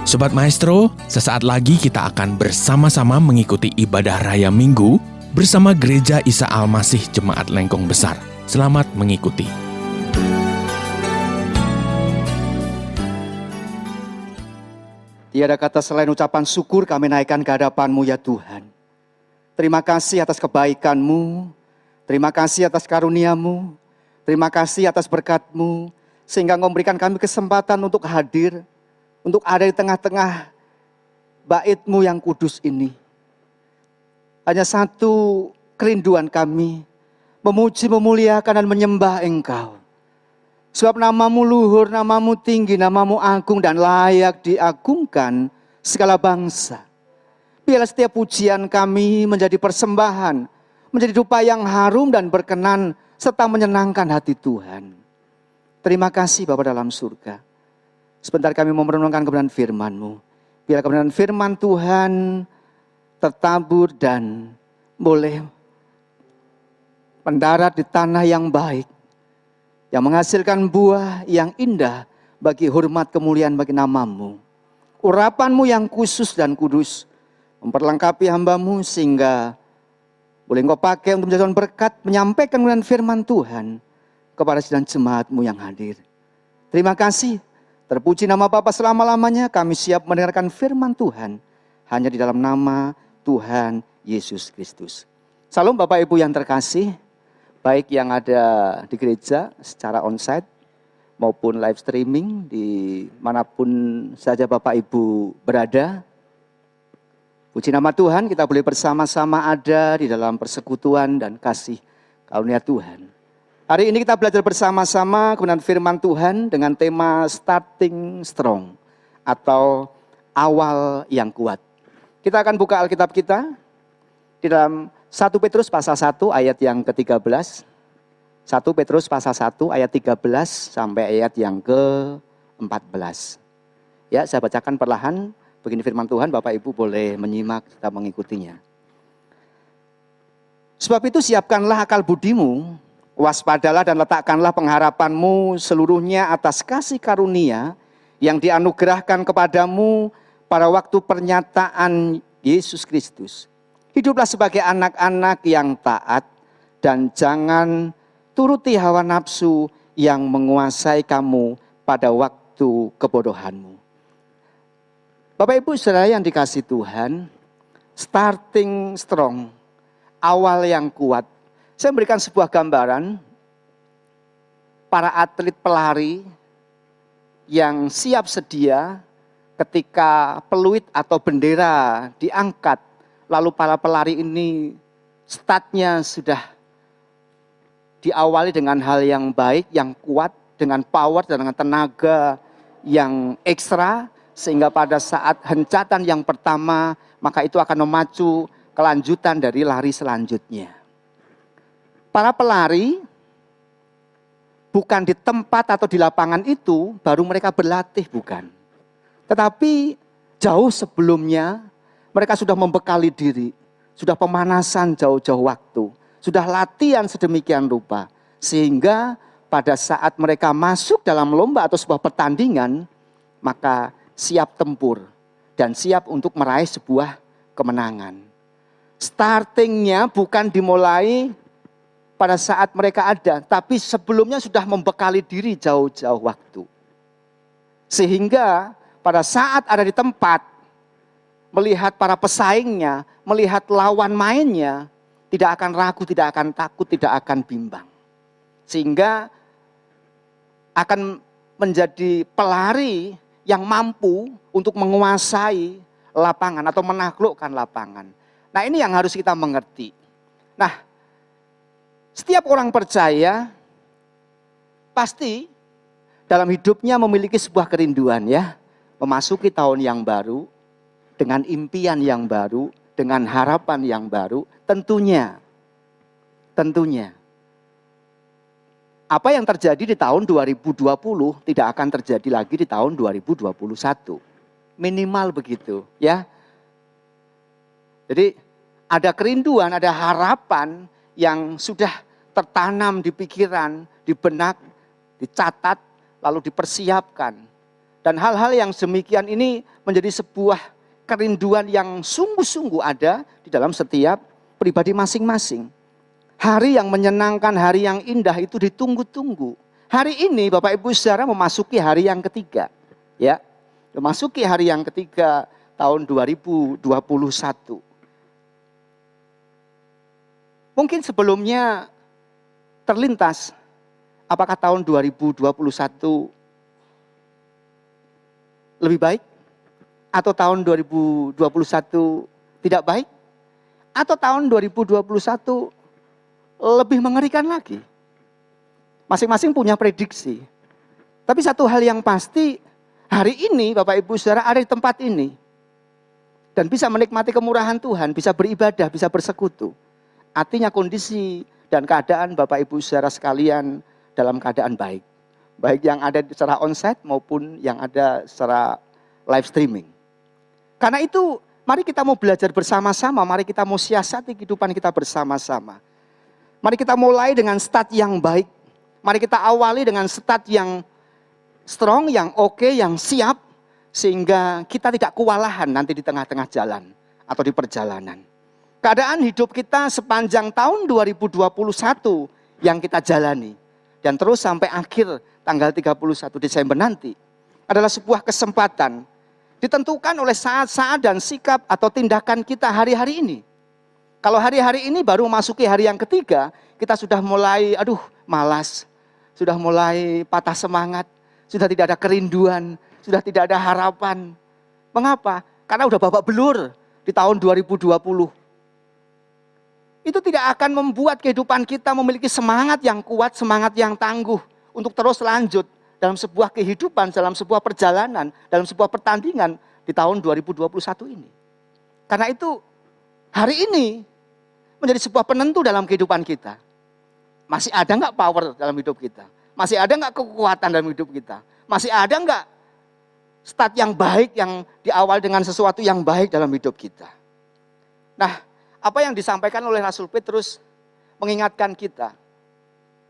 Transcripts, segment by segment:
Sobat Maestro, sesaat lagi kita akan bersama-sama mengikuti ibadah Raya Minggu bersama Gereja Isa Al-Masih Jemaat Lengkong Besar. Selamat mengikuti. Tiada kata selain ucapan syukur kami naikkan ke hadapan-Mu ya Tuhan. Terima kasih atas kebaikan-Mu, terima kasih atas karunia-Mu, terima kasih atas berkat-Mu, sehingga Engkau memberikan kami kesempatan untuk hadir, untuk ada di tengah-tengah bait-Mu yang kudus ini. Hanya satu kerinduan kami, memuji, memuliakan dan menyembah Engkau. Sebab nama-Mu luhur, nama-Mu tinggi, nama-Mu agung dan layak diagungkan segala bangsa. Biarlah setiap pujian kami menjadi persembahan, menjadi dupa yang harum dan berkenan serta menyenangkan hati Tuhan. Terima kasih Bapa dalam surga. Sebentar kami mau merenungkan kebenaran firman-Mu. Biar kebenaran firman Tuhan tertabur dan boleh mendarat di tanah yang baik, yang menghasilkan buah yang indah bagi hormat kemuliaan bagi nama-Mu. Urapan-Mu yang khusus dan kudus memperlengkapi hamba-Mu sehingga boleh Engkau pakai untuk menjadikan berkat menyampaikan kebenaran firman Tuhan kepada sidang jemaat-Mu yang hadir. Terima kasih. Terpuji nama Bapa selama-lamanya, kami siap mendengarkan firman Tuhan hanya di dalam nama Tuhan Yesus Kristus. Salam Bapak Ibu yang terkasih, baik yang ada di gereja secara onsite maupun live streaming di manapun saja Bapak Ibu berada. Puji nama Tuhan, kita boleh bersama-sama ada di dalam persekutuan dan kasih karunia Tuhan. Hari ini kita belajar bersama-sama kebenaran firman Tuhan dengan tema Starting Strong atau awal yang kuat. Kita akan buka Alkitab kita di dalam 1 Petrus pasal 1 ayat yang ke-13. 1 Petrus pasal 1 ayat 13 sampai ayat yang ke-14. Ya, saya bacakan perlahan. Begini firman Tuhan, Bapak Ibu boleh menyimak serta mengikutinya. Sebab itu siapkanlah akal budimu, waspadalah dan letakkanlah pengharapanmu seluruhnya atas kasih karunia yang dianugerahkan kepadamu pada waktu pernyataan Yesus Kristus. Hiduplah sebagai anak-anak yang taat dan jangan turuti hawa nafsu yang menguasai kamu pada waktu kebodohanmu. Bapak Ibu saudara yang dikasihi Tuhan, starting strong, awal yang kuat. Saya memberikan sebuah gambaran para atlet pelari yang siap sedia ketika peluit atau bendera diangkat. Lalu para pelari ini startnya sudah diawali dengan hal yang baik, yang kuat, dengan power dan dengan tenaga yang ekstra. Sehingga pada saat hencatan yang pertama, maka itu akan memacu kelanjutan dari lari selanjutnya. Para pelari bukan di tempat atau di lapangan itu baru mereka berlatih, bukan. Tetapi jauh sebelumnya mereka sudah membekali diri, sudah pemanasan jauh-jauh waktu, sudah latihan sedemikian rupa. Sehingga pada saat mereka masuk dalam lomba atau sebuah pertandingan, maka siap tempur dan siap untuk meraih sebuah kemenangan. Startingnya bukan dimulai pada saat mereka ada, tapi sebelumnya sudah membekali diri jauh-jauh waktu. Sehingga pada saat ada di tempat, melihat para pesaingnya, melihat lawan mainnya, tidak akan ragu, tidak akan takut, tidak akan bimbang. Sehingga akan menjadi pelari yang mampu untuk menguasai lapangan atau menaklukkan lapangan. Nah, ini yang harus kita mengerti. Nah, setiap orang percaya pasti dalam hidupnya memiliki sebuah kerinduan ya. Memasuki tahun yang baru dengan impian yang baru, dengan harapan yang baru, tentunya. Apa yang terjadi di tahun 2020 tidak akan terjadi lagi di tahun 2021. Minimal begitu ya. Jadi ada kerinduan, ada harapan yang sudah tertanam di pikiran, di benak, dicatat, lalu dipersiapkan. Dan hal-hal yang demikian ini menjadi sebuah kerinduan yang sungguh-sungguh ada di dalam setiap pribadi masing-masing. Hari yang menyenangkan, hari yang indah itu ditunggu-tunggu. Hari ini Bapak Ibu Saudara memasuki hari yang ketiga. Ya, memasuki hari yang ketiga tahun 2021. Mungkin sebelumnya terlintas, apakah tahun 2021 lebih baik? Atau tahun 2021 tidak baik? Atau tahun 2021 lebih mengerikan lagi? Masing-masing punya prediksi. Tapi satu hal yang pasti, hari ini Bapak Ibu Saudara ada di tempat ini. Dan bisa menikmati kemurahan Tuhan, bisa beribadah, bisa bersekutu. Artinya kondisi dan keadaan Bapak Ibu Saudara sekalian dalam keadaan baik. Baik yang ada secara onsite maupun yang ada secara live streaming. Karena itu mari kita mau belajar bersama-sama, mari kita mau siasati kehidupan kita bersama-sama. Mari kita mulai dengan start yang baik. Mari kita awali dengan start yang strong, yang oke, yang siap. Sehingga kita tidak kewalahan nanti di tengah-tengah jalan atau di perjalanan. Keadaan hidup kita sepanjang tahun 2021 yang kita jalani. Dan terus sampai akhir tanggal 31 Desember nanti adalah sebuah kesempatan. Ditentukan oleh saat-saat dan sikap atau tindakan kita hari-hari ini. Kalau hari-hari ini baru memasuki hari yang ketiga, kita sudah mulai malas. Sudah mulai patah semangat. Sudah tidak ada kerinduan. Sudah tidak ada harapan. Mengapa? Karena udah babak belur di tahun 2020. Itu tidak akan membuat kehidupan kita memiliki semangat yang kuat, semangat yang tangguh untuk terus lanjut dalam sebuah kehidupan, dalam sebuah perjalanan, dalam sebuah pertandingan di tahun 2021 ini. Karena itu hari ini menjadi sebuah penentu dalam kehidupan kita. Masih ada nggak power dalam hidup kita? Masih ada nggak kekuatan dalam hidup kita? Masih ada nggak start yang baik yang diawal dengan sesuatu yang baik dalam hidup kita? Nah, apa yang disampaikan oleh Rasul Petrus mengingatkan kita.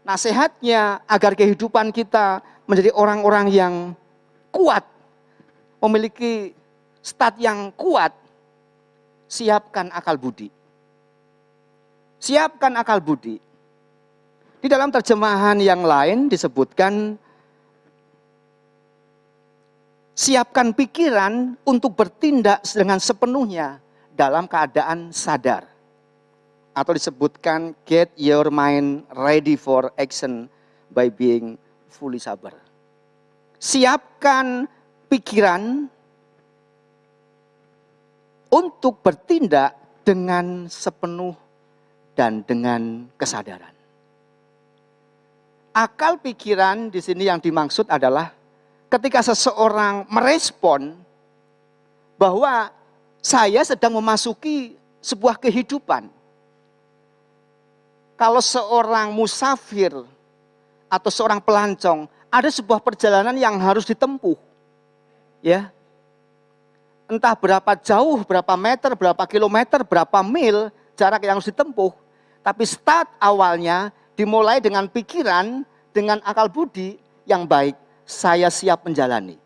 Nasihatnya agar kehidupan kita menjadi orang-orang yang kuat, memiliki start yang kuat, siapkan akal budi. Siapkan akal budi. Di dalam terjemahan yang lain disebutkan, siapkan pikiran untuk bertindak dengan sepenuhnya dalam keadaan sadar. Atau disebutkan, get your mind ready for action by being fully sober. Siapkan pikiran untuk bertindak dengan sepenuh dan dengan kesadaran. Akal pikiran di sini yang dimaksud adalah ketika seseorang merespon bahwa saya sedang memasuki sebuah kehidupan. Kalau seorang musafir atau seorang pelancong, ada sebuah perjalanan yang harus ditempuh. Ya. Entah berapa jauh, berapa meter, berapa kilometer, berapa mil jarak yang harus ditempuh. Tapi start awalnya dimulai dengan pikiran, dengan akal budi yang baik. Saya siap menjalani.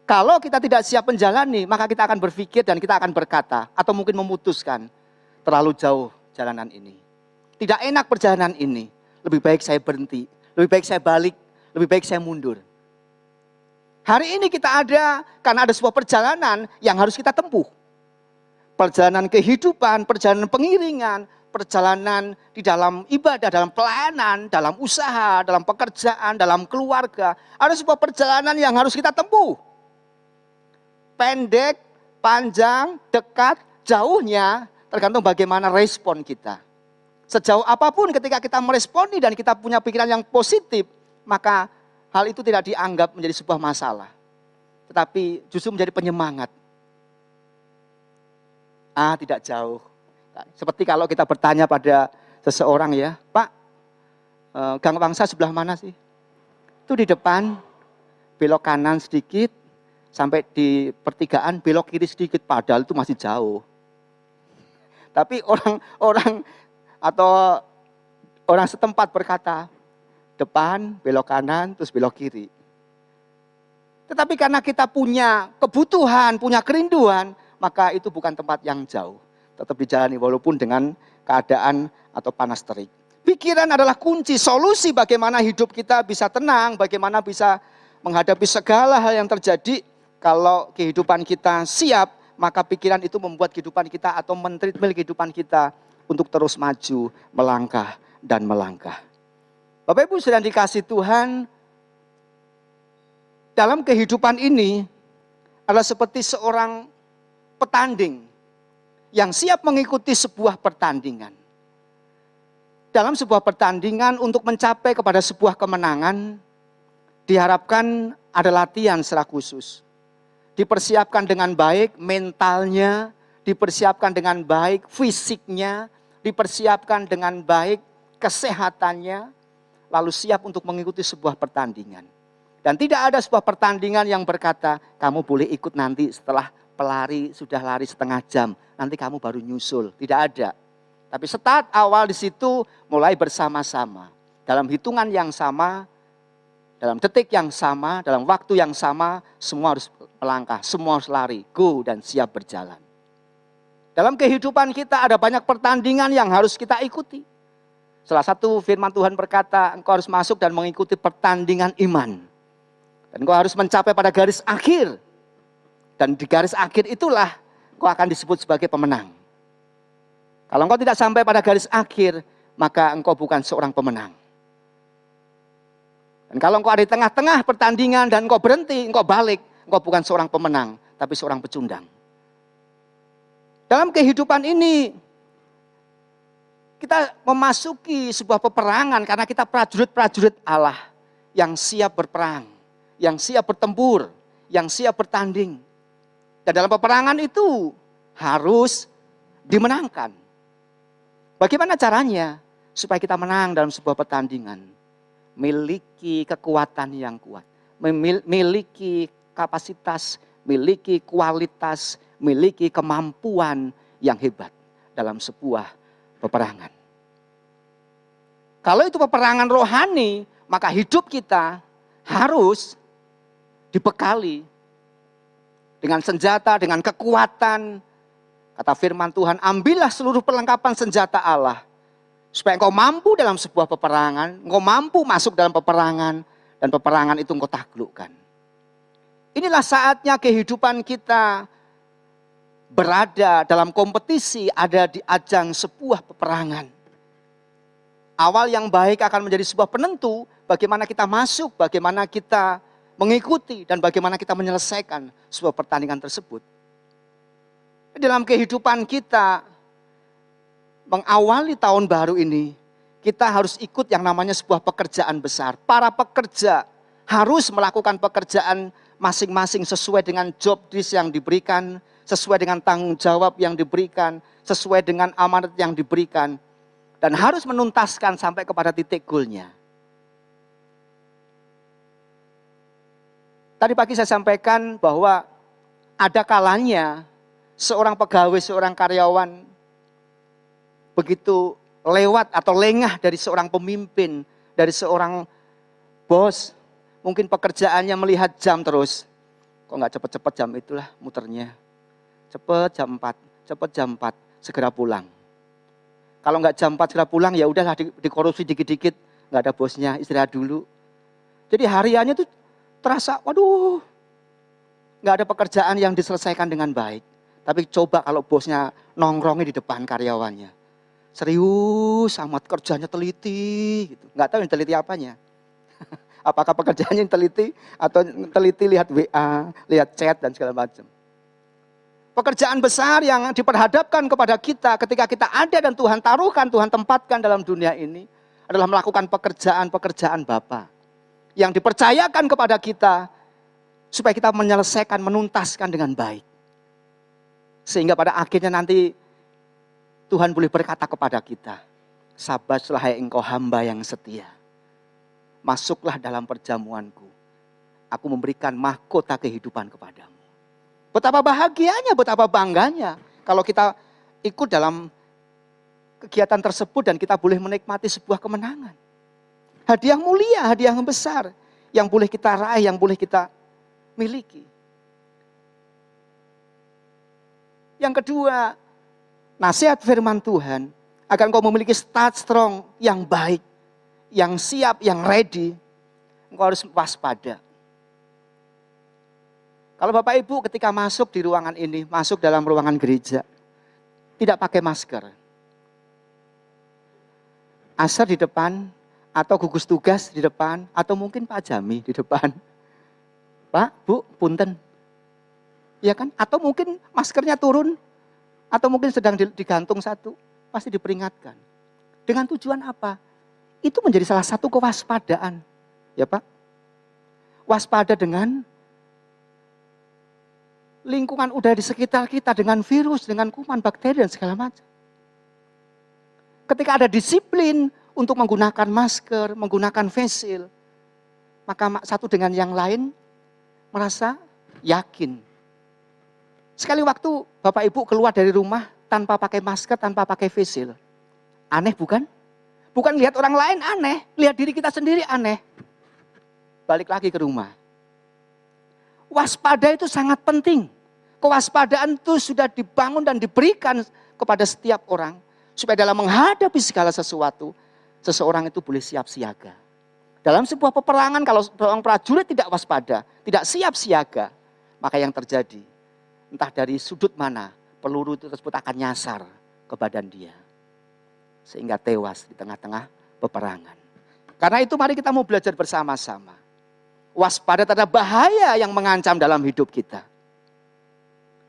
Kalau kita tidak siap menjalani, maka kita akan berpikir dan kita akan berkata, atau mungkin memutuskan, terlalu jauh jalanan ini. Tidak enak perjalanan ini. Lebih baik saya berhenti, lebih baik saya balik, lebih baik saya mundur. Hari ini kita ada karena ada sebuah perjalanan yang harus kita tempuh. Perjalanan kehidupan, perjalanan pengiringan, perjalanan di dalam ibadah, dalam pelayanan, dalam usaha, dalam pekerjaan, dalam keluarga. Ada sebuah perjalanan yang harus kita tempuh. Pendek, panjang, dekat, jauhnya tergantung bagaimana respon kita. Sejauh apapun ketika kita meresponi dan kita punya pikiran yang positif, maka hal itu tidak dianggap menjadi sebuah masalah. Tetapi justru menjadi penyemangat. Tidak jauh. Seperti kalau kita bertanya pada seseorang ya, Pak, Gang Wangsa sebelah mana sih? Itu di depan, belok kanan sedikit, sampai di pertigaan belok kiri sedikit, padahal itu masih jauh. Tapi orang atau orang setempat berkata, depan, belok kanan, terus belok kiri. Tetapi karena kita punya kebutuhan, punya kerinduan, maka itu bukan tempat yang jauh. Tetap dijalani walaupun dengan keadaan atau panas terik. Pikiran adalah kunci solusi bagaimana hidup kita bisa tenang, bagaimana bisa menghadapi segala hal yang terjadi. Kalau kehidupan kita siap, maka pikiran itu membuat kehidupan kita atau men-treatment kehidupan kita untuk terus maju, melangkah dan melangkah. Bapak Ibu sedang dikasih Tuhan, dalam kehidupan ini adalah seperti seorang petanding yang siap mengikuti sebuah pertandingan. Dalam sebuah pertandingan untuk mencapai kepada sebuah kemenangan, diharapkan ada latihan secara khusus. Dipersiapkan dengan baik mentalnya, dipersiapkan dengan baik fisiknya, dipersiapkan dengan baik kesehatannya, lalu siap untuk mengikuti sebuah pertandingan. Dan tidak ada sebuah pertandingan yang berkata, kamu boleh ikut nanti setelah pelari sudah lari setengah jam, nanti kamu baru nyusul. Tidak ada. Tapi start awal di situ mulai bersama-sama. Dalam hitungan yang sama, dalam detik yang sama, dalam waktu yang sama, semua harus melangkah, semua harus lari, go dan siap berjalan. Dalam kehidupan kita ada banyak pertandingan yang harus kita ikuti. Salah satu firman Tuhan berkata, engkau harus masuk dan mengikuti pertandingan iman. Dan engkau harus mencapai pada garis akhir. Dan di garis akhir itulah engkau akan disebut sebagai pemenang. Kalau engkau tidak sampai pada garis akhir, maka engkau bukan seorang pemenang. Dan kalau engkau ada di tengah-tengah pertandingan dan engkau berhenti, engkau balik, engkau bukan seorang pemenang, tapi seorang pecundang. Dalam kehidupan ini, kita memasuki sebuah peperangan karena kita prajurit-prajurit Allah yang siap berperang, yang siap bertempur, yang siap bertanding. Dan dalam peperangan itu harus dimenangkan. Bagaimana caranya supaya kita menang dalam sebuah pertandingan? Miliki kekuatan yang kuat, memiliki kapasitas, miliki kualitas, miliki kemampuan yang hebat dalam sebuah peperangan. Kalau itu peperangan rohani, maka hidup kita harus dibekali dengan senjata, dengan kekuatan. Kata firman Tuhan, ambillah seluruh perlengkapan senjata Allah. Supaya engkau mampu dalam sebuah peperangan, engkau mampu masuk dalam peperangan, dan peperangan itu engkau taklukkan. Inilah saatnya kehidupan kita berada dalam kompetisi, ada di ajang sebuah peperangan. Awal yang baik akan menjadi sebuah penentu bagaimana kita masuk, bagaimana kita mengikuti, dan bagaimana kita menyelesaikan sebuah pertandingan tersebut. Dalam kehidupan kita mengawali tahun baru ini, kita harus ikut yang namanya sebuah pekerjaan besar. Para pekerja harus melakukan pekerjaan masing-masing sesuai dengan job desk yang diberikan, sesuai dengan tanggung jawab yang diberikan, sesuai dengan amanat yang diberikan, dan harus menuntaskan sampai kepada titik goalnya. Tadi pagi saya sampaikan bahwa ada kalanya seorang pegawai, seorang karyawan begitu lewat atau lengah dari seorang pemimpin, dari seorang bos. Mungkin pekerjaannya melihat jam terus. Kok nggak cepet-cepet jam itulah muternya. Cepet jam 4, cepet jam 4, segera pulang. Kalau nggak jam 4 segera pulang, ya udahlah dikorupsi dikit-dikit, nggak ada bosnya, istirahat dulu. Jadi hariannya tuh terasa, waduh, nggak ada pekerjaan yang diselesaikan dengan baik. Tapi coba kalau bosnya nongkrongnya di depan karyawannya. Serius amat, kerjanya teliti. Gitu. Nggak tahu yang teliti apanya. Apakah pekerjaannya yang teliti atau teliti lihat WA, lihat chat dan segala macam. Pekerjaan besar yang diperhadapkan kepada kita ketika kita ada dan Tuhan taruhkan, Tuhan tempatkan dalam dunia ini adalah melakukan pekerjaan-pekerjaan Bapa. Yang dipercayakan kepada kita supaya kita menyelesaikan, menuntaskan dengan baik. Sehingga pada akhirnya nanti Tuhan boleh berkata kepada kita, sabarlah hai engkau hamba yang setia. Masuklah dalam perjamuanku. Aku memberikan mahkota kehidupan kepadamu. Betapa bahagianya, betapa bangganya kalau kita ikut dalam kegiatan tersebut dan kita boleh menikmati sebuah kemenangan. Hadiah mulia, hadiah yang besar yang boleh kita raih, yang boleh kita miliki. Yang kedua, nasihat firman Tuhan, agar engkau memiliki start strong yang baik, yang siap, yang ready, engkau harus waspada. Kalau Bapak Ibu ketika masuk di ruangan ini, masuk dalam ruangan gereja, tidak pakai masker. Asar di depan, atau gugus tugas di depan, atau mungkin Pak Jami di depan. Pak, Bu, punten. Ya kan? Atau mungkin maskernya turun, atau mungkin sedang digantung satu, pasti diperingatkan. Dengan tujuan apa? Itu menjadi salah satu kewaspadaan. Ya Pak? Waspada dengan lingkungan udara di sekitar kita, dengan virus, dengan kuman, bakteri, dan segala macam. Ketika ada disiplin untuk menggunakan masker, menggunakan face shield, maka satu dengan yang lain merasa yakin. Sekali waktu Bapak Ibu keluar dari rumah tanpa pakai masker, tanpa pakai face shield. Aneh bukan? Bukan lihat orang lain aneh, lihat diri kita sendiri aneh. Balik lagi ke rumah. Waspada itu sangat penting. Kewaspadaan itu sudah dibangun dan diberikan kepada setiap orang. Supaya dalam menghadapi segala sesuatu, seseorang itu boleh siap siaga. Dalam sebuah peperangan, kalau seorang prajurit tidak waspada, tidak siap siaga, maka yang terjadi, entah dari sudut mana, peluru itu tersebut akan nyasar ke badan dia. Sehingga tewas di tengah-tengah peperangan. Karena itu mari kita mau belajar bersama-sama. Waspada terhadap bahaya yang mengancam dalam hidup kita.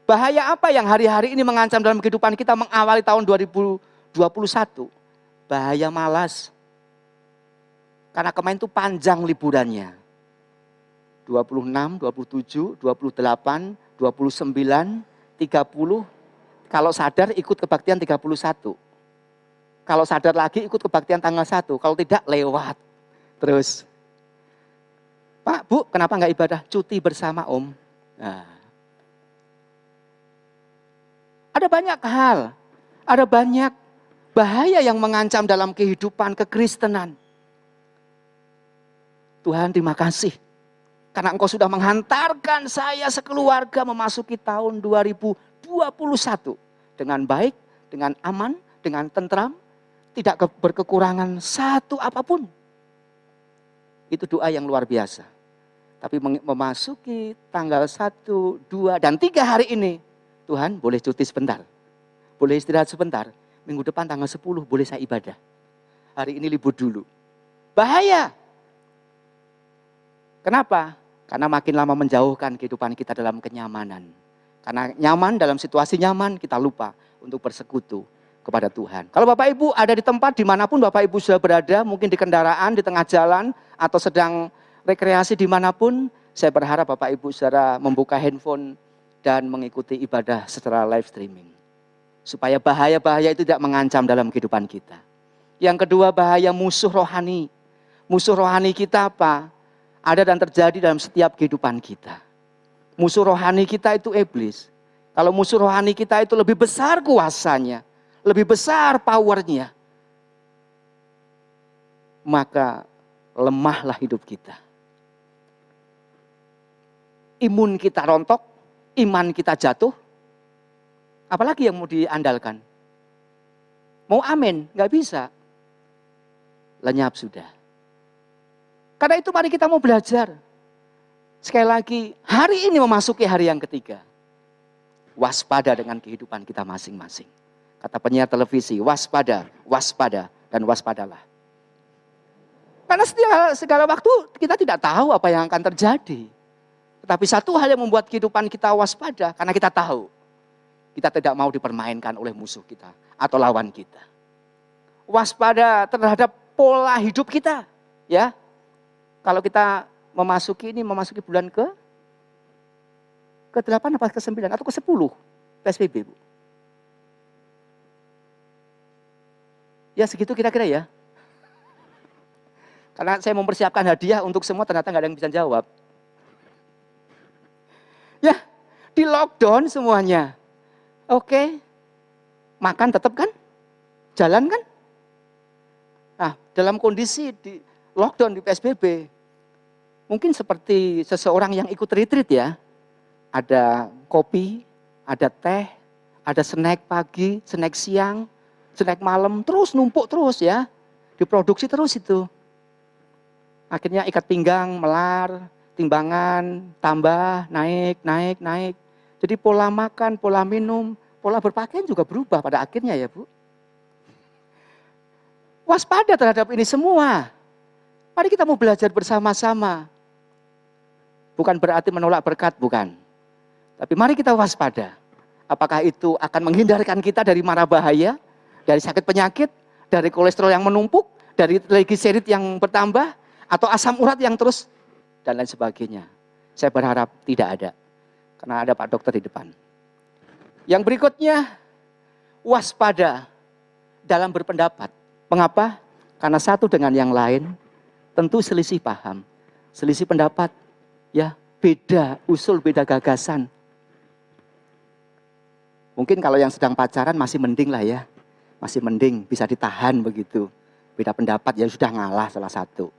Bahaya apa yang hari-hari ini mengancam dalam kehidupan kita mengawali tahun 2021? Bahaya malas. Karena kemarin itu panjang liburannya. 26, 27, 28, 29, 30. Kalau sadar ikut kebaktian 31. Kalau sadar lagi ikut kebaktian tanggal 1. Kalau tidak lewat. Terus. Pak, Bu, kenapa nggak ibadah? Cuti bersama Om. Nah. Ada banyak hal, ada banyak bahaya yang mengancam dalam kehidupan kekristenan. Tuhan terima kasih. Karena Engkau sudah menghantarkan saya sekeluarga memasuki tahun 2021. Dengan baik, dengan aman, dengan tentram. Tidak berkekurangan satu apapun. Itu doa yang luar biasa. Tapi memasuki tanggal 1, 2, dan 3 hari ini. Tuhan boleh cuti sebentar, boleh istirahat sebentar. Minggu depan tanggal 10 boleh saya ibadah. Hari ini libur dulu. Bahaya. Kenapa? Karena makin lama menjauhkan kehidupan kita dalam kenyamanan. Karena nyaman, dalam situasi nyaman kita lupa untuk bersekutu kepada Tuhan. Kalau Bapak Ibu ada di tempat dimanapun Bapak Ibu sudah berada, mungkin di kendaraan, di tengah jalan, atau sedang rekreasi dimanapun, saya berharap Bapak Ibu saudara membuka handphone dan mengikuti ibadah secara live streaming. Supaya bahaya-bahaya itu tidak mengancam dalam kehidupan kita. Yang kedua, bahaya musuh rohani. Musuh rohani kita apa? Ada dan terjadi dalam setiap kehidupan kita. Musuh rohani kita itu iblis. Kalau musuh rohani kita itu lebih besar kuasanya, lebih besar powernya, maka lemahlah hidup kita. Imun kita rontok, iman kita jatuh, apalagi yang mau diandalkan? Mau amin? Nggak bisa. Lenyap sudah. Karena itu mari kita mau belajar. Sekali lagi, hari ini memasuki hari yang ketiga. Waspada dengan kehidupan kita masing-masing. Kata penyiar televisi, waspada, waspada, dan waspadalah. Karena segala waktu kita tidak tahu apa yang akan terjadi. Tapi satu hal yang membuat kehidupan kita waspada, karena kita tahu kita tidak mau dipermainkan oleh musuh kita atau lawan kita. Waspada terhadap pola hidup kita, ya. Kalau kita memasuki bulan ke-8 apa ke-9 atau ke-10 PSBB, Bu. Ya segitu kira-kira ya. Karena saya mempersiapkan hadiah untuk semua, ternyata nggak ada yang bisa jawab. Ya, di lockdown semuanya. Oke. Makan tetap kan? Jalan kan? Nah, dalam kondisi di lockdown di PSBB, Mungkin seperti seseorang yang ikut retreat ya. Ada kopi, ada teh, ada snack pagi, snack siang, snack malam, terus numpuk terus ya. Diproduksi terus itu. Akhirnya ikat pinggang, melar, timbangan, tambah, naik, naik, naik. Jadi pola makan, pola minum, pola berpakaian juga berubah pada akhirnya ya Bu. Waspada terhadap ini semua. Mari kita mau belajar bersama-sama. Bukan berarti menolak berkat, bukan. Tapi mari kita waspada. Apakah itu akan menghindarkan kita dari mara bahaya, dari sakit penyakit, dari kolesterol yang menumpuk, dari trigliserid yang bertambah, atau asam urat yang terus, dan lain sebagainya. Saya berharap tidak ada. Karena ada Pak Dokter di depan. Yang berikutnya, waspada dalam berpendapat. Mengapa? Karena satu dengan yang lain, tentu selisih paham. Selisih pendapat, ya beda usul, beda gagasan. Mungkin kalau yang sedang pacaran masih mending lah ya. Masih mending, bisa ditahan begitu. Beda pendapat ya sudah ngalah salah satu.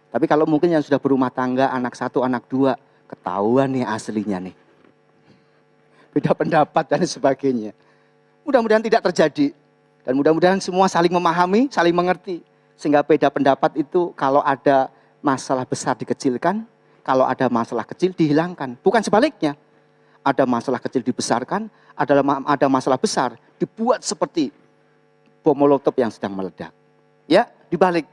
Tapi kalau mungkin yang sudah berumah tangga, anak satu, anak dua, ketahuan nih aslinya nih. Beda pendapat dan sebagainya. Mudah-mudahan tidak terjadi. Dan mudah-mudahan semua saling memahami, saling mengerti. Sehingga beda pendapat itu kalau ada masalah besar dikecilkan, kalau ada masalah kecil dihilangkan. Bukan sebaliknya. Ada masalah kecil dibesarkan, ada masalah besar dibuat seperti bom molotov yang sedang meledak. Ya, dibalik.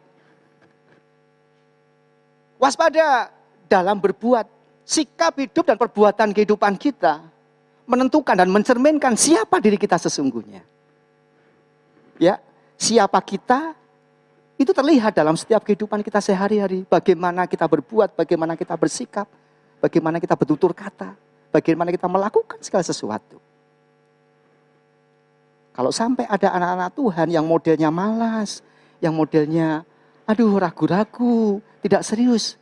Waspada dalam berbuat, sikap hidup dan perbuatan kehidupan kita menentukan dan mencerminkan siapa diri kita sesungguhnya. Ya, siapa kita itu terlihat dalam setiap kehidupan kita sehari-hari. Bagaimana kita berbuat, bagaimana kita bersikap, bagaimana kita bertutur kata, bagaimana kita melakukan segala sesuatu. Kalau sampai ada anak-anak Tuhan yang modelnya malas, yang modelnya ragu-ragu, tidak serius,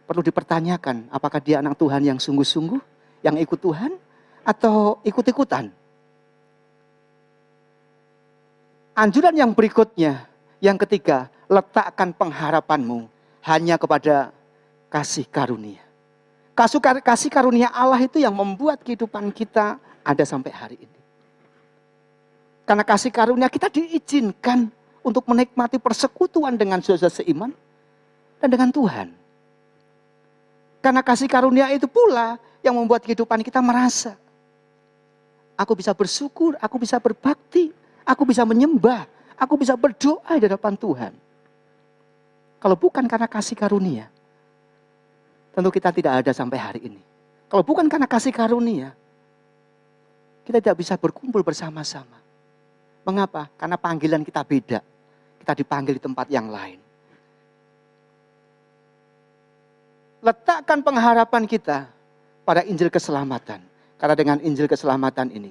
perlu dipertanyakan apakah dia anak Tuhan yang sungguh-sungguh, yang ikut Tuhan, atau ikut-ikutan. Anjuran yang berikutnya, yang ketiga, letakkan pengharapanmu hanya kepada kasih karunia. Kasih karunia Allah itu yang membuat kehidupan kita ada sampai hari ini. Karena kasih karunia kita diizinkan untuk menikmati persekutuan dengan saudara seiman dan dengan Tuhan. Karena kasih karunia itu pula yang membuat kehidupan kita merasa, aku bisa bersyukur, aku bisa berbakti, aku bisa menyembah, aku bisa berdoa di hadapan Tuhan. Kalau bukan karena kasih karunia, tentu kita tidak ada sampai hari ini. Kalau bukan karena kasih karunia, kita tidak bisa berkumpul bersama-sama. Mengapa? Karena panggilan kita beda. Kita dipanggil di tempat yang lain. Letakkan pengharapan kita pada Injil keselamatan. Karena dengan Injil keselamatan ini,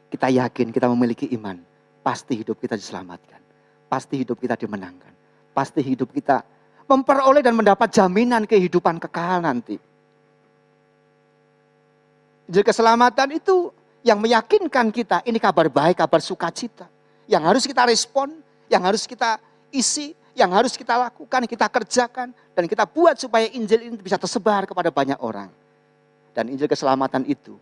kita yakin kita memiliki iman. Pasti hidup kita diselamatkan. Pasti hidup kita dimenangkan. Pasti hidup kita memperoleh dan mendapat jaminan kehidupan kekal nanti. Injil keselamatan itu yang meyakinkan kita, ini kabar baik, kabar sukacita. Yang harus kita respon, yang harus kita isi, yang harus kita lakukan, kita kerjakan. Dan kita buat supaya Injil ini bisa tersebar kepada banyak orang. Dan Injil keselamatan itu,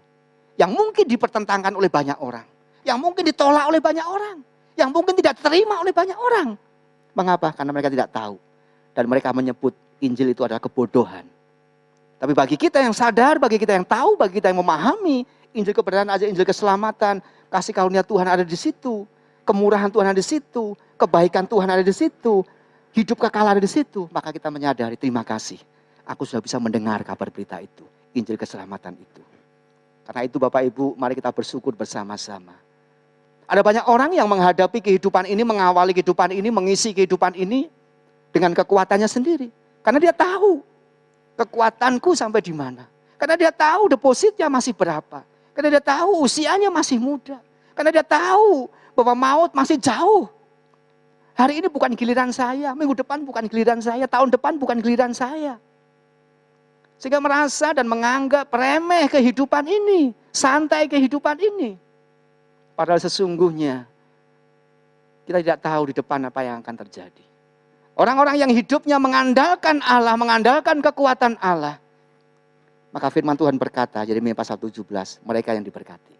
yang mungkin dipertentangkan oleh banyak orang. Yang mungkin ditolak oleh banyak orang. Yang mungkin tidak diterima oleh banyak orang. Mengapa? Karena mereka tidak tahu. Dan mereka menyebut Injil itu adalah kebodohan. Tapi bagi kita yang sadar, bagi kita yang tahu, bagi kita yang memahami, Injil kebenaran aja, Injil keselamatan, kasih karunia Tuhan ada di situ, kemurahan Tuhan ada di situ, kebaikan Tuhan ada di situ, hidup kekal ada di situ, maka kita menyadari, terima kasih, aku sudah bisa mendengar kabar berita itu, Injil keselamatan itu. Karena itu Bapak Ibu, mari kita bersyukur bersama-sama. Ada banyak orang yang menghadapi kehidupan ini, mengawali kehidupan ini, mengisi kehidupan ini dengan kekuatannya sendiri. Karena dia tahu kekuatanku sampai di mana. Karena dia tahu depositnya masih berapa. Karena dia tahu usianya masih muda. Karena dia tahu bahwa maut masih jauh. Hari ini bukan giliran saya, minggu depan bukan giliran saya, tahun depan bukan giliran saya. Sehingga merasa dan menganggap remeh kehidupan ini, santai kehidupan ini. Padahal sesungguhnya kita tidak tahu di depan apa yang akan terjadi. Orang-orang yang hidupnya mengandalkan Allah, mengandalkan kekuatan Allah. Maka firman Tuhan berkata, Yeremia pasal 17, mereka yang diberkati.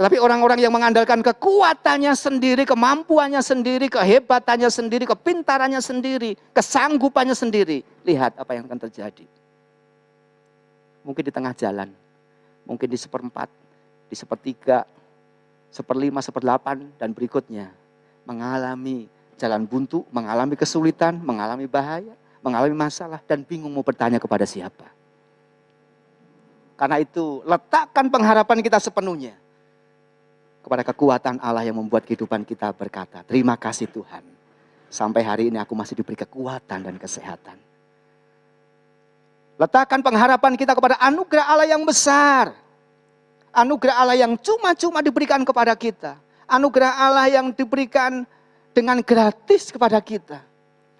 Tetapi orang-orang yang mengandalkan kekuatannya sendiri, kemampuannya sendiri, kehebatannya sendiri, kepintarannya sendiri, kesanggupannya sendiri. Lihat apa yang akan terjadi. Mungkin di tengah jalan, mungkin di seperempat, di sepertiga, seperlima, seperdelapan, dan berikutnya. Mengalami jalan buntu, mengalami kesulitan, mengalami bahaya, mengalami masalah, dan bingung mau bertanya kepada siapa. Karena itu, letakkan pengharapan kita sepenuhnya kepada kekuatan Allah yang membuat kehidupan kita berkata, terima kasih Tuhan. Sampai hari ini aku masih diberi kekuatan dan kesehatan. Letakkan pengharapan kita kepada anugerah Allah yang besar. Anugerah Allah yang cuma-cuma diberikan kepada kita. Anugerah Allah yang diberikan dengan gratis kepada kita.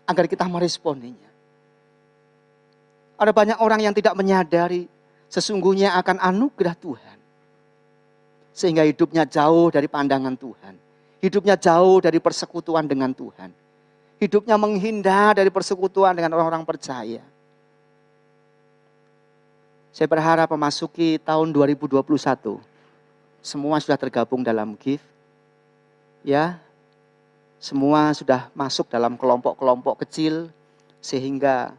Agar kita meresponinya. Ada banyak orang yang tidak menyadari sesungguhnya akan anugerah Tuhan. Sehingga hidupnya jauh dari pandangan Tuhan. Hidupnya jauh dari persekutuan dengan Tuhan. Hidupnya menghindar dari persekutuan dengan orang-orang percaya. Saya berharap memasuki tahun 2021. Semua sudah tergabung dalam GIFT. Ya, semua sudah masuk dalam kelompok-kelompok kecil. Sehingga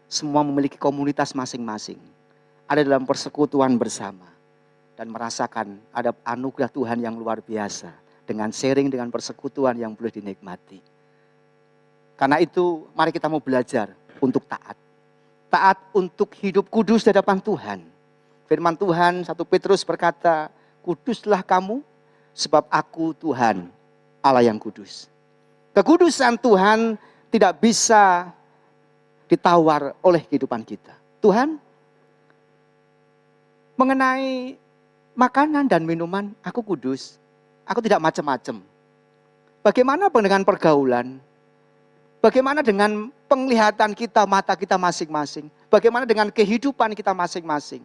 semua memiliki komunitas masing-masing. Ada dalam persekutuan bersama. Dan merasakan ada anugerah Tuhan yang luar biasa. Dengan sharing, dengan persekutuan yang boleh dinikmati. Karena itu mari kita mau belajar untuk taat. Taat untuk hidup kudus di hadapan Tuhan. Firman Tuhan 1 Petrus berkata, kuduslah kamu sebab aku Tuhan Allah yang kudus. Kekudusan Tuhan tidak bisa ditawar oleh kehidupan kita. Tuhan, mengenai makanan dan minuman, aku kudus. Aku tidak macam-macam. Bagaimana dengan pergaulan? Bagaimana dengan penglihatan kita, mata kita masing-masing? Bagaimana dengan kehidupan kita masing-masing?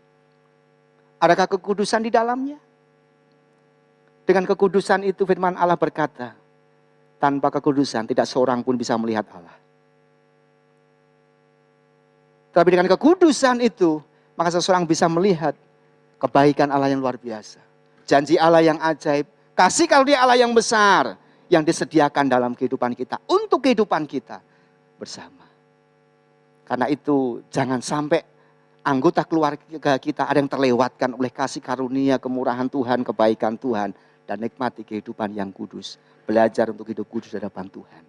Adakah kekudusan di dalamnya? Dengan kekudusan itu firman Allah berkata, tanpa kekudusan tidak seorang pun bisa melihat Allah. Tapi dengan kekudusan itu, maka seseorang bisa melihat kebaikan Allah yang luar biasa. Janji Allah yang ajaib. Kasih karunia Allah yang besar. Yang disediakan dalam kehidupan kita. Untuk kehidupan kita bersama. Karena itu jangan sampai anggota keluarga kita ada yang terlewatkan oleh kasih karunia, kemurahan Tuhan, kebaikan Tuhan. Dan nikmati kehidupan yang kudus. Belajar untuk hidup kudus di hadapan Tuhan.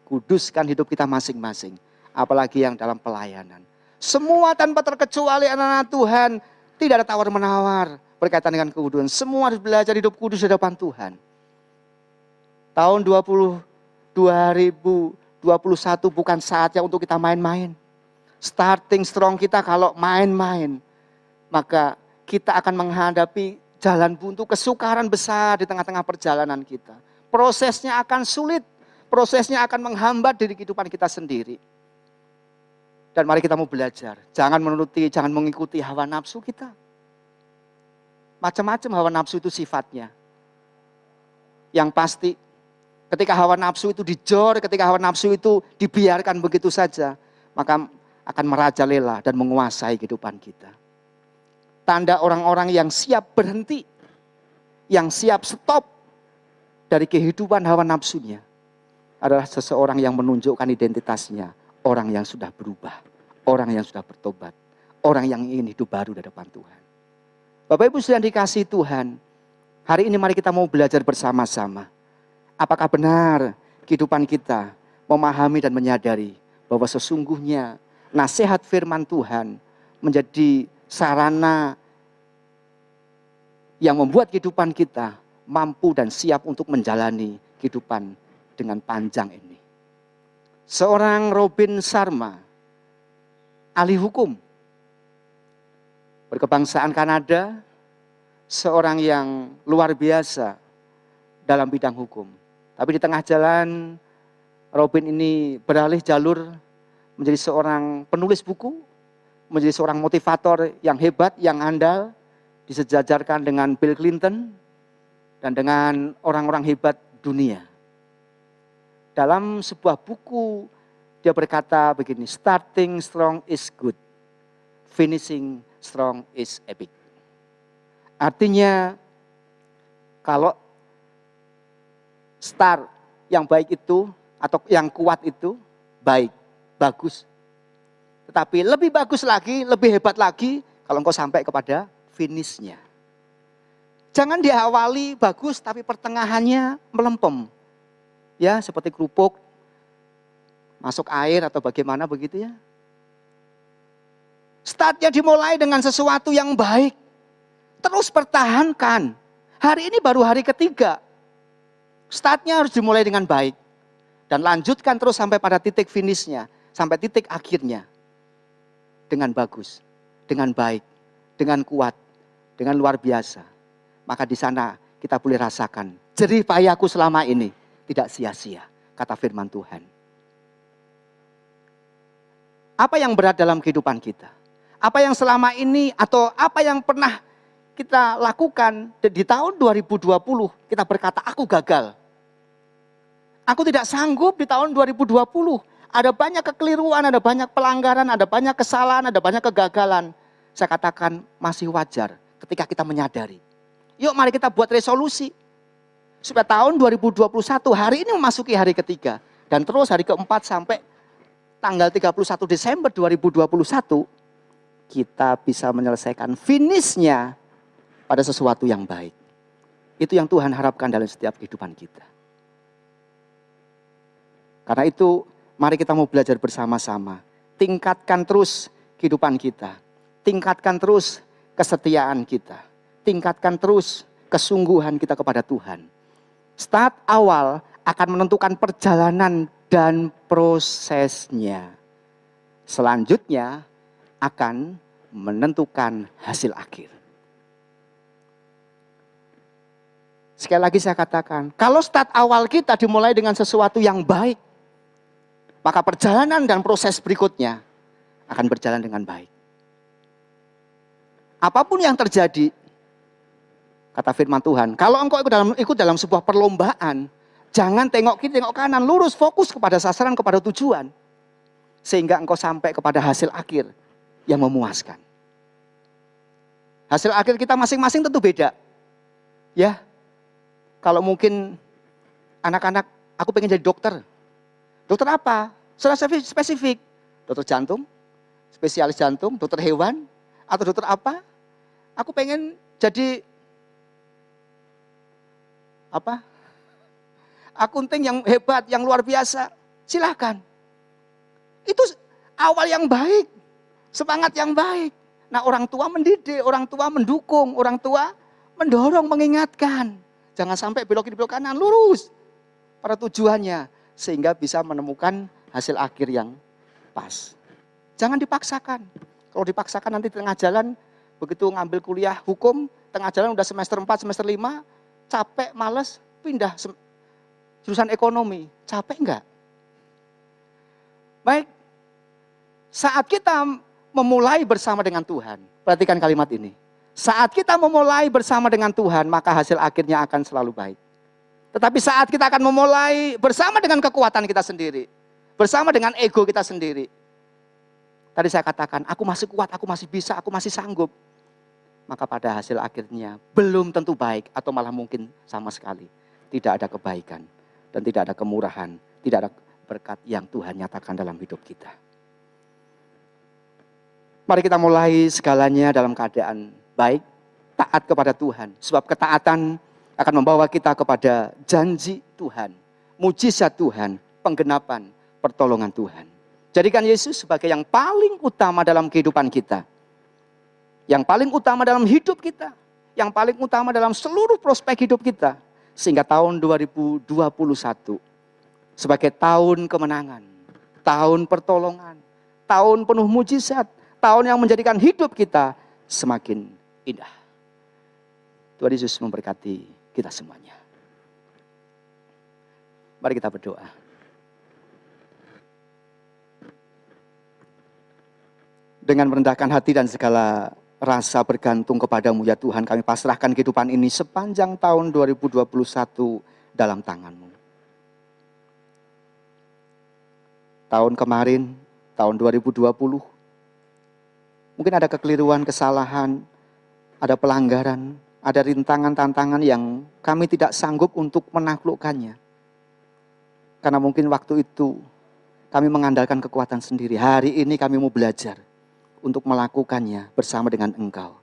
Kuduskan hidup kita masing-masing. Apalagi yang dalam pelayanan. Semua tanpa terkecuali anak-anak Tuhan. Tidak ada tawar-menawar berkaitan dengan kekudusan. Semua harus belajar hidup kudus di hadapan Tuhan. Tahun 2021 bukan saatnya untuk kita main-main. Starting strong kita kalau main-main. Maka kita akan menghadapi jalan buntu, kesukaran besar di tengah-tengah perjalanan kita. Prosesnya akan sulit. Prosesnya akan menghambat diri kehidupan kita sendiri. Dan mari kita mau belajar. Jangan mengikuti hawa nafsu kita. Macam-macam hawa nafsu itu sifatnya. Yang pasti, ketika hawa nafsu itu dijor, ketika hawa nafsu itu dibiarkan begitu saja, maka akan merajalela dan menguasai kehidupan kita. Tanda orang-orang yang siap berhenti, yang siap stop dari kehidupan hawa nafsunya, adalah seseorang yang menunjukkan identitasnya. Orang yang sudah berubah, orang yang sudah bertobat, orang yang ingin hidup baru di hadapan Tuhan. Bapak Ibu sudah dikasihi Tuhan, hari ini mari kita mau belajar bersama-sama. Apakah benar kehidupan kita memahami dan menyadari bahwa sesungguhnya nasihat firman Tuhan menjadi sarana yang membuat kehidupan kita mampu dan siap untuk menjalani kehidupan dengan panjang ini. Seorang Robin Sharma, ahli hukum, berkebangsaan Kanada, seorang yang luar biasa dalam bidang hukum. Tapi di tengah jalan, Robin ini beralih jalur menjadi seorang penulis buku, menjadi seorang motivator yang hebat, yang andal, disejajarkan dengan Bill Clinton dan dengan orang-orang hebat dunia. Dalam sebuah buku dia berkata begini, starting strong is good, finishing strong is epic. Artinya kalau start yang baik itu atau yang kuat itu baik, bagus. Tetapi lebih bagus lagi, lebih hebat lagi kalau engkau sampai kepada finishnya. Jangan diawali bagus tapi pertengahannya melempem. Ya, seperti kerupuk masuk air atau bagaimana begitu ya. Startnya dimulai dengan sesuatu yang baik. Terus pertahankan. Hari ini baru hari ketiga. Startnya harus dimulai dengan baik. Dan lanjutkan terus sampai pada titik finishnya. Sampai titik akhirnya. Dengan bagus. Dengan baik. Dengan kuat. Dengan luar biasa. Maka di sana kita boleh rasakan. Jerih payahku selama ini tidak sia-sia. Kata firman Tuhan. Apa yang berat dalam kehidupan kita? Apa yang selama ini atau apa yang pernah kita lakukan di tahun 2020 kita berkata aku gagal. Aku tidak sanggup di tahun 2020. Ada banyak kekeliruan, ada banyak pelanggaran, ada banyak kesalahan, ada banyak kegagalan. Saya katakan masih wajar ketika kita menyadari. Yuk mari kita buat resolusi. Supaya tahun 2021 hari ini memasuki hari ketiga. Dan terus hari keempat sampai tanggal 31 Desember 2021. Kita bisa menyelesaikan finishnya pada sesuatu yang baik. Itu yang Tuhan harapkan dalam setiap kehidupan kita. Karena itu mari kita mau belajar bersama-sama. Tingkatkan terus kehidupan kita. Tingkatkan terus kesetiaan kita. Tingkatkan terus kesungguhan kita kepada Tuhan. Start awal akan menentukan perjalanan dan prosesnya. Selanjutnya akan menentukan hasil akhir. Sekali lagi saya katakan, kalau start awal kita dimulai dengan sesuatu yang baik, maka perjalanan dan proses berikutnya akan berjalan dengan baik. Apapun yang terjadi, kata firman Tuhan, kalau engkau ikut dalam sebuah perlombaan, jangan tengok kiri, tengok kanan, lurus, fokus kepada sasaran, kepada tujuan. Sehingga engkau sampai kepada hasil akhir yang memuaskan. Hasil akhir kita masing-masing tentu beda. Ya, kalau mungkin anak-anak, aku pengen jadi dokter. Dokter apa? Secara spesifik. Dokter jantung, spesialis jantung, dokter hewan, atau dokter apa? Aku pengen jadi apa? Akunting yang hebat, yang luar biasa. Silahkan. Itu awal yang baik. Semangat yang baik. Nah, orang tua mendidik, orang tua mendukung, orang tua mendorong, mengingatkan. Jangan sampai belok kiri, belok kanan, lurus pada tujuannya. Sehingga bisa menemukan hasil akhir yang pas. Jangan dipaksakan. Kalau dipaksakan nanti di tengah jalan, begitu ngambil kuliah hukum, tengah jalan udah semester 4, semester 5, capek, males, pindah jurusan ekonomi. Capek enggak? Baik, saat kita memulai bersama dengan Tuhan, perhatikan kalimat ini. Saat kita memulai bersama dengan Tuhan, maka hasil akhirnya akan selalu baik. Tetapi saat kita akan memulai bersama dengan kekuatan kita sendiri, bersama dengan ego kita sendiri. Tadi saya katakan, aku masih kuat, aku masih bisa, aku masih sanggup. Maka pada hasil akhirnya belum tentu baik atau malah mungkin sama sekali. Tidak ada kebaikan dan tidak ada kemurahan, tidak ada berkat yang Tuhan nyatakan dalam hidup kita. Mari kita mulai segalanya dalam keadaan baik, taat kepada Tuhan. Sebab ketaatan akan membawa kita kepada janji Tuhan, mujizat Tuhan, penggenapan, pertolongan Tuhan. Jadikan Yesus sebagai yang paling utama dalam kehidupan kita. Yang paling utama dalam hidup kita. Yang paling utama dalam seluruh prospek hidup kita. Sehingga tahun 2021 sebagai tahun kemenangan, tahun pertolongan, tahun penuh mujizat, tahun yang menjadikan hidup kita semakin indah. Tuhan Yesus memberkati kita semuanya. Mari kita berdoa. Dengan merendahkan hati dan segala rasa bergantung kepadamu ya Tuhan, kami pasrahkan kehidupan ini sepanjang tahun 2021 dalam tangan-Mu. tahun kemarin, tahun 2020. Mungkin ada kekeliruan, kesalahan, ada pelanggaran, ada rintangan, tantangan yang kami tidak sanggup untuk menaklukkannya. Karena mungkin waktu itu kami mengandalkan kekuatan sendiri. Hari ini kami mau belajar untuk melakukannya bersama dengan Engkau.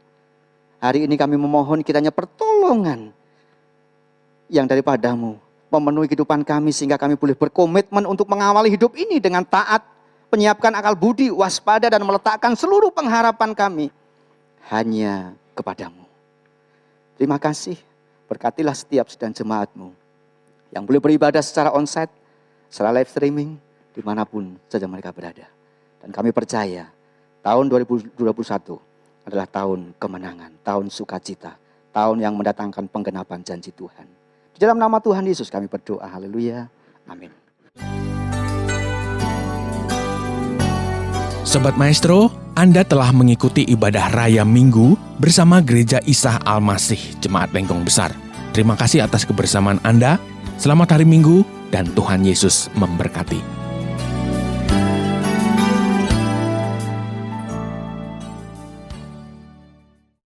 Hari ini kami memohon kiranya pertolongan yang daripadamu memenuhi kehidupan kami sehingga kami boleh berkomitmen untuk mengawali hidup ini dengan taat, menyiapkan akal budi, waspada dan meletakkan seluruh pengharapan kami hanya kepadamu. Terima kasih, berkatilah setiap sedang jemaatmu yang boleh beribadah secara onsite, secara live streaming, dimanapun saja mereka berada. Dan kami percaya tahun 2021 adalah tahun kemenangan, tahun sukacita, tahun yang mendatangkan penggenapan janji Tuhan. Di dalam nama Tuhan Yesus kami berdoa, haleluya, amin. Sobat Maestro, Anda telah mengikuti ibadah Raya Minggu bersama Gereja Isa Al-Masih Jemaat Lengkong Besar. Terima kasih atas kebersamaan Anda. Selamat hari Minggu dan Tuhan Yesus memberkati.